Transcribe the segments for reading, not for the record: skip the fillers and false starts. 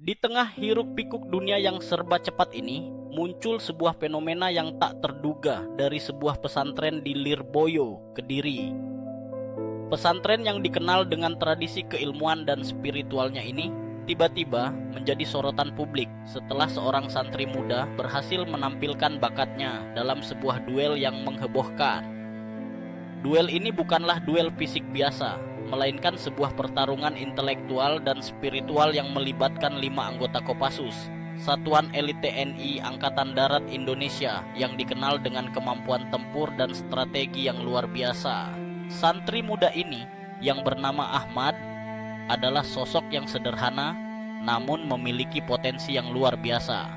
Di tengah hiruk-pikuk dunia yang serba cepat ini, muncul sebuah fenomena yang tak terduga dari sebuah pesantren di Lirboyo, Kediri. Pesantren yang dikenal dengan tradisi keilmuan dan spiritualnya ini tiba-tiba menjadi sorotan publik setelah seorang santri muda berhasil menampilkan bakatnya dalam sebuah duel yang menghebohkan. Duel ini bukanlah duel fisik biasa, melainkan sebuah pertarungan intelektual dan spiritual yang melibatkan 5 anggota Kopassus, satuan elit TNI Angkatan Darat Indonesia yang dikenal dengan kemampuan tempur dan strategi yang luar biasa. Santri muda ini yang bernama Ahmad adalah sosok yang sederhana namun memiliki potensi yang luar biasa.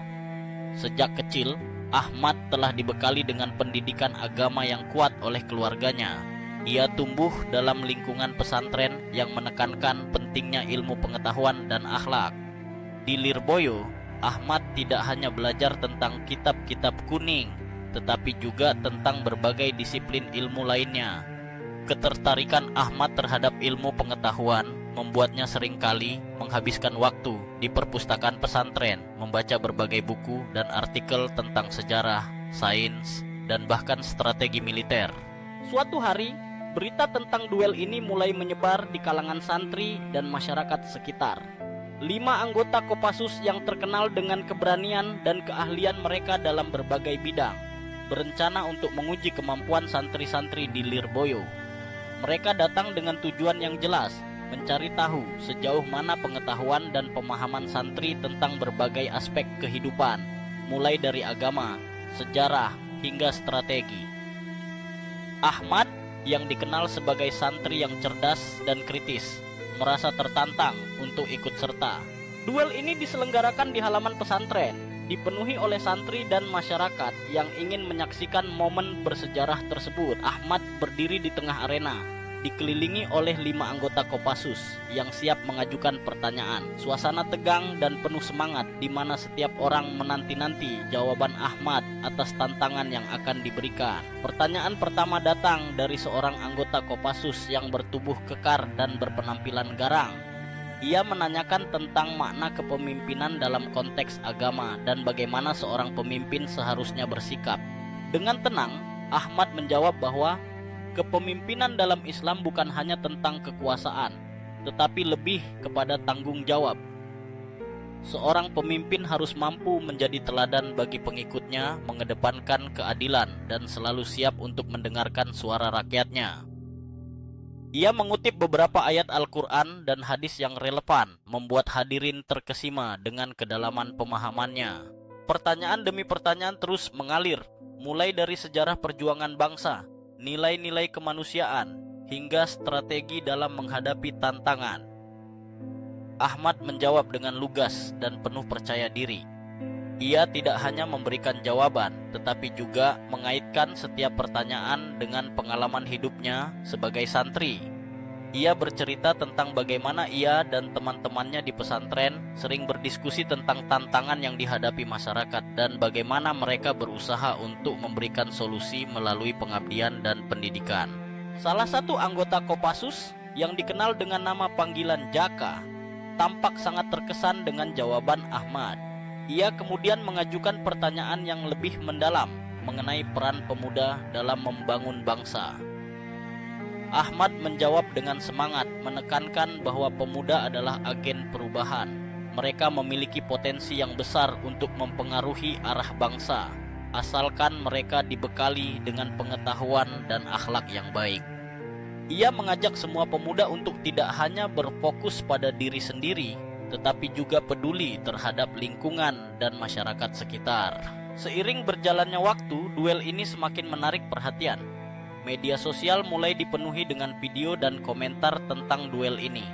Sejak kecil, Ahmad telah dibekali dengan pendidikan agama yang kuat oleh keluarganya. Ia tumbuh dalam lingkungan pesantren yang menekankan pentingnya ilmu pengetahuan dan akhlak. Di Lirboyo, Ahmad tidak hanya belajar tentang kitab-kitab kuning, tetapi juga tentang berbagai disiplin ilmu lainnya. Ketertarikan Ahmad terhadap ilmu pengetahuan membuatnya seringkali menghabiskan waktu di perpustakaan pesantren, membaca berbagai buku dan artikel tentang sejarah, sains, dan bahkan strategi militer. Suatu hari, berita tentang duel ini mulai menyebar di kalangan santri dan masyarakat sekitar. 5 anggota Kopassus yang terkenal dengan keberanian dan keahlian mereka dalam berbagai bidang berencana untuk menguji kemampuan santri-santri di Lirboyo. Mereka datang dengan tujuan yang jelas, mencari tahu sejauh mana pengetahuan dan pemahaman santri tentang berbagai aspek kehidupan, mulai dari agama, sejarah, hingga strategi. Ahmad yang dikenal sebagai santri yang cerdas dan kritis, merasa tertantang untuk ikut serta. Duel ini diselenggarakan di halaman pesantren, dipenuhi oleh santri dan masyarakat yang ingin menyaksikan momen bersejarah tersebut. Ahmad berdiri di tengah arena, dikelilingi oleh 5 anggota Kopassus yang siap mengajukan pertanyaan. Suasana tegang dan penuh semangat di mana setiap orang menanti-nanti jawaban Ahmad atas tantangan yang akan diberikan. Pertanyaan pertama datang dari seorang anggota Kopassus yang bertubuh kekar dan berpenampilan garang. Ia menanyakan tentang makna kepemimpinan dalam konteks agama dan bagaimana seorang pemimpin seharusnya bersikap. Dengan tenang, Ahmad menjawab bahwa kepemimpinan dalam Islam bukan hanya tentang kekuasaan, tetapi lebih kepada tanggung jawab. Seorang pemimpin harus mampu menjadi teladan bagi pengikutnya, mengedepankan keadilan, dan selalu siap untuk mendengarkan suara rakyatnya. Ia mengutip beberapa ayat Al-Quran dan hadis yang relevan, membuat hadirin terkesima dengan kedalaman pemahamannya. Pertanyaan demi pertanyaan terus mengalir, mulai dari sejarah perjuangan bangsa, nilai-nilai kemanusiaan, hingga strategi dalam menghadapi tantangan. Ahmad menjawab dengan lugas dan penuh percaya diri. Ia tidak hanya memberikan jawaban, tetapi juga mengaitkan setiap pertanyaan dengan pengalaman hidupnya sebagai santri. Ia bercerita tentang bagaimana ia dan teman-temannya di pesantren sering berdiskusi tentang tantangan yang dihadapi masyarakat dan bagaimana mereka berusaha untuk memberikan solusi melalui pengabdian dan pendidikan. Salah satu anggota Kopassus yang dikenal dengan nama panggilan Jaka tampak sangat terkesan dengan jawaban Ahmad. Ia kemudian mengajukan pertanyaan yang lebih mendalam mengenai peran pemuda dalam membangun bangsa. Ahmad menjawab dengan semangat, menekankan bahwa pemuda adalah agen perubahan. Mereka memiliki potensi yang besar untuk mempengaruhi arah bangsa, asalkan mereka dibekali dengan pengetahuan dan akhlak yang baik. Ia mengajak semua pemuda untuk tidak hanya berfokus pada diri sendiri, tetapi juga peduli terhadap lingkungan dan masyarakat sekitar. Seiring berjalannya waktu, duel ini semakin menarik perhatian. Media sosial mulai dipenuhi dengan video dan komentar tentang duel ini.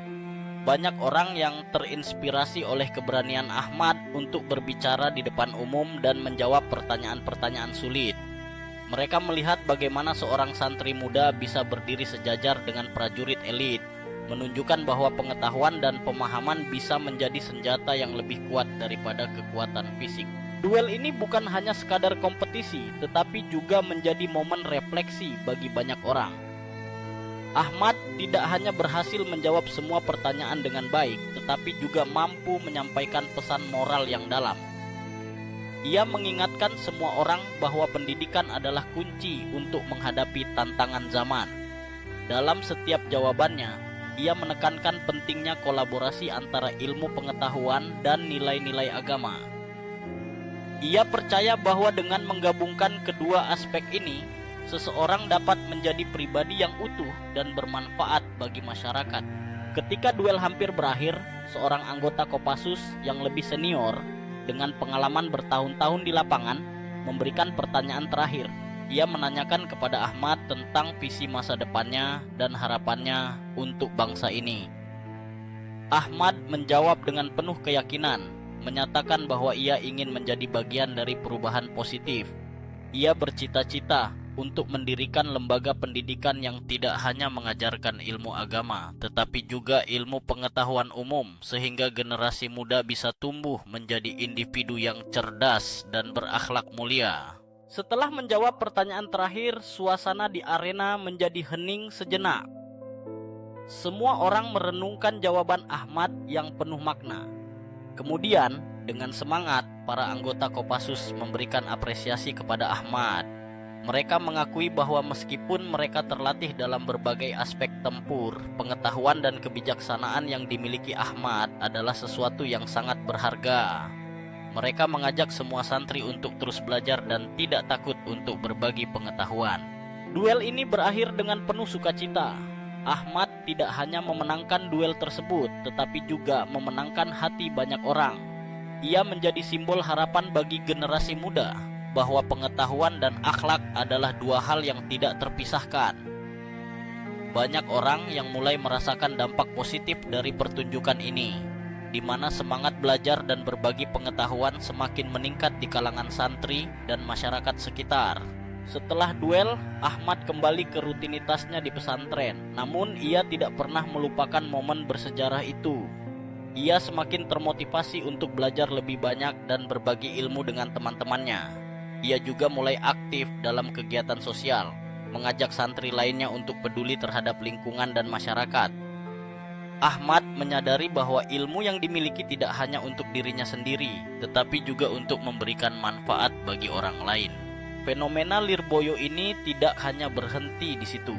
Banyak orang yang terinspirasi oleh keberanian Ahmad untuk berbicara di depan umum dan menjawab pertanyaan-pertanyaan sulit. Mereka melihat bagaimana seorang santri muda bisa berdiri sejajar dengan prajurit elit, menunjukkan bahwa pengetahuan dan pemahaman bisa menjadi senjata yang lebih kuat daripada kekuatan fisik. Duel ini bukan hanya sekadar kompetisi, tetapi juga menjadi momen refleksi bagi banyak orang. Ahmad tidak hanya berhasil menjawab semua pertanyaan dengan baik, tetapi juga mampu menyampaikan pesan moral yang dalam. Ia mengingatkan semua orang bahwa pendidikan adalah kunci untuk menghadapi tantangan zaman. Dalam setiap jawabannya, ia menekankan pentingnya kolaborasi antara ilmu pengetahuan dan nilai-nilai agama. Ia percaya bahwa dengan menggabungkan kedua aspek ini, seseorang dapat menjadi pribadi yang utuh dan bermanfaat bagi masyarakat. Ketika duel hampir berakhir, seorang anggota Kopassus yang lebih senior dengan pengalaman bertahun-tahun di lapangan memberikan pertanyaan terakhir. Ia menanyakan kepada Ahmad tentang visi masa depannya dan harapannya untuk bangsa ini. Ahmad menjawab dengan penuh keyakinan, menyatakan bahwa ia ingin menjadi bagian dari perubahan positif. Ia bercita-cita untuk mendirikan lembaga pendidikan yang tidak hanya mengajarkan ilmu agama, tetapi juga ilmu pengetahuan umum, sehingga generasi muda bisa tumbuh menjadi individu yang cerdas dan berakhlak mulia. Setelah menjawab pertanyaan terakhir, suasana di arena menjadi hening sejenak. Semua orang merenungkan jawaban Ahmad yang penuh makna. Kemudian, dengan semangat, para anggota Kopassus memberikan apresiasi kepada Ahmad. Mereka mengakui bahwa meskipun mereka terlatih dalam berbagai aspek tempur, pengetahuan dan kebijaksanaan yang dimiliki Ahmad adalah sesuatu yang sangat berharga. Mereka mengajak semua santri untuk terus belajar dan tidak takut untuk berbagi pengetahuan. Duel ini berakhir dengan penuh sukacita. Ahmad tidak hanya memenangkan duel tersebut, tetapi juga memenangkan hati banyak orang. Ia menjadi simbol harapan bagi generasi muda, bahwa pengetahuan dan akhlak adalah dua hal yang tidak terpisahkan. Banyak orang yang mulai merasakan dampak positif dari pertunjukan ini, di mana semangat belajar dan berbagi pengetahuan semakin meningkat di kalangan santri dan masyarakat sekitar. Setelah duel, Ahmad kembali ke rutinitasnya di pesantren, namun ia tidak pernah melupakan momen bersejarah itu. Ia semakin termotivasi untuk belajar lebih banyak dan berbagi ilmu dengan teman-temannya. Ia juga mulai aktif dalam kegiatan sosial, mengajak santri lainnya untuk peduli terhadap lingkungan dan masyarakat. Ahmad menyadari bahwa ilmu yang dimiliki tidak hanya untuk dirinya sendiri, tetapi juga untuk memberikan manfaat bagi orang lain. Fenomena Lirboyo ini tidak hanya berhenti di situ.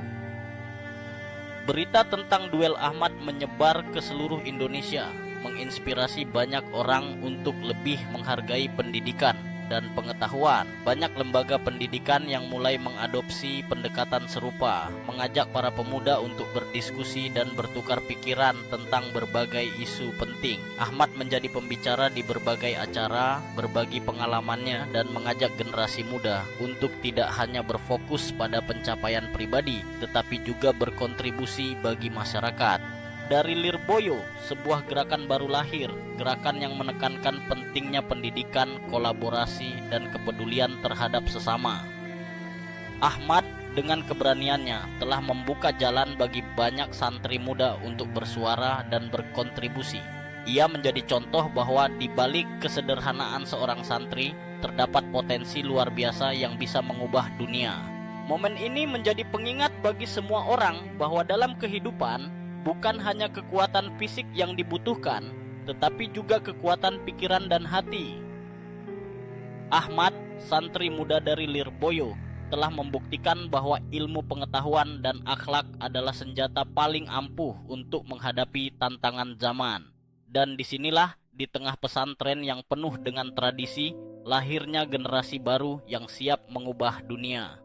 Berita tentang duel Ahmad menyebar ke seluruh Indonesia, menginspirasi banyak orang untuk lebih menghargai pendidikan dan pengetahuan. Banyak lembaga pendidikan yang mulai mengadopsi pendekatan serupa, mengajak para pemuda untuk berdiskusi dan bertukar pikiran tentang berbagai isu penting. Ahmad menjadi pembicara di berbagai acara, berbagi pengalamannya dan mengajak generasi muda untuk tidak hanya berfokus pada pencapaian pribadi, tetapi juga berkontribusi bagi masyarakat. Dari Lirboyo, sebuah gerakan baru lahir, gerakan yang menekankan pentingnya pendidikan, kolaborasi, dan kepedulian terhadap sesama. Ahmad dengan keberaniannya telah membuka jalan bagi banyak santri muda untuk bersuara dan berkontribusi. Ia menjadi contoh bahwa di balik kesederhanaan seorang santri, terdapat potensi luar biasa yang bisa mengubah dunia. Momen ini menjadi pengingat bagi semua orang bahwa dalam kehidupan, bukan hanya kekuatan fisik yang dibutuhkan, tetapi juga kekuatan pikiran dan hati. Ahmad, santri muda dari Lirboyo, telah membuktikan bahwa ilmu pengetahuan dan akhlak adalah senjata paling ampuh untuk menghadapi tantangan zaman. Dan disinilah, di tengah pesantren yang penuh dengan tradisi, lahirnya generasi baru yang siap mengubah dunia.